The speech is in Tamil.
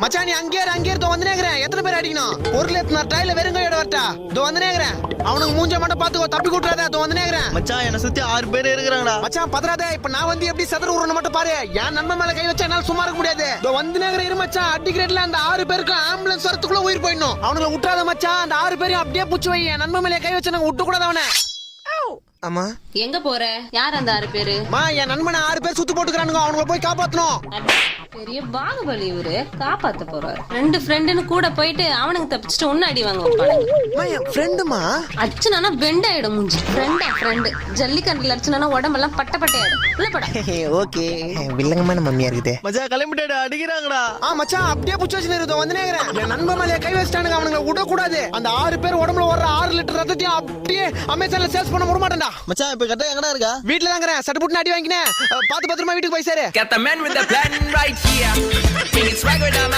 மச்சான் நீ அங்கே இருந்தோ வந்துனேங்கறேன். எத்தனை பேர் அடிக்கணும்? பொருள் எத்தனை டைல வெறுங்கையோட வரட்டா? இதோ வந்துனேங்கறேன். அவனுக்கு மூஞ்ச மட்டும் பாத்துக்கோ, தப்பி கூட்றாத. இதோ வந்துனேங்கறேன். மச்சான் என்ன சுத்தி 6 பேர் இருக்கிறாங்கடா. மச்சான் பதறாதே. இப்ப நான் வந்து எப்படி சதுர ஊறணும் மட்டும் பாரு. என் நண்பன் மேல கை வச்சா என்னால சும்மா இருக்க முடியாது. இதோ வந்துனேங்கறேன். இரு மச்சான், அடிக்கிறேட்ல அந்த 6 பேருக்கு ஆம்புலன்ஸ் வரதுக்குள்ள உயிர் போயிடணும். அவனுங்களை விட்டுறாத மச்சான். அந்த 6 பேரையும் அப்படியே புடிச்சு வை. என் நண்பன் மேல கை வச்சா நாங்க விட்டு கூடாது அவனை. அம்மா எங்க போற? யார் அந்த 6 பேரு? என் நண்பனை 6 பேர் சுத்து போட்டுக்கிறானுங்க. அவனுங்களை போய் காப்பாத்தணும். பெரிய பாகுபலி இவரு, காப்பாத்த போறாரு. 2 ஃப்ரெண்டுன்னு கூட போயிட்டு அவனுக்கு தப்பிச்சுட்டு ஒன்னு அடி வாங்க வைப்பானுங்க. என் ஃப்ரெண்டுமா அச்சுனா பெண்ட் ஆயிடும் மூஞ்சி. ஃப்ரெண்டு ஜல்லிக்கண்டுல அடிச்சுனா உடம்பெல்லாம் பட்ட பட்டையாயிடும். உள்ள போடா. ஓகே வில்லங்கமான மம்மியா இருக்குது. மச்சான் கிளம்பிட்டா, அடிக்கிறாங்கடா. மச்சான் அப்படியே புடிச்சு வச்சு நிறுத்த வந்துனேங்கறேன். என் நண்பன் மேல கை வச்சிட்டானுங்க. அவனுங்களை விட கூடாது. அந்த 6 பேர் உடம்புல வர்ற 6 லிட்டர் ரத்தத்தையும் அப்படியே அமேசான்ல சேல்ஸ் பண்ண விட மாட்டேன்டா. மச்சான் இப்ப கரெக்டா எங்கடா இருக்கா? வீட்டுல தாங்கறேன். சட்டு புட்டு அடி வாங்கினேன். பாத்து பத்திரமா வீட்டுக்கு போய் சேரு. Got the man with the plan right here. Bring it swagger down.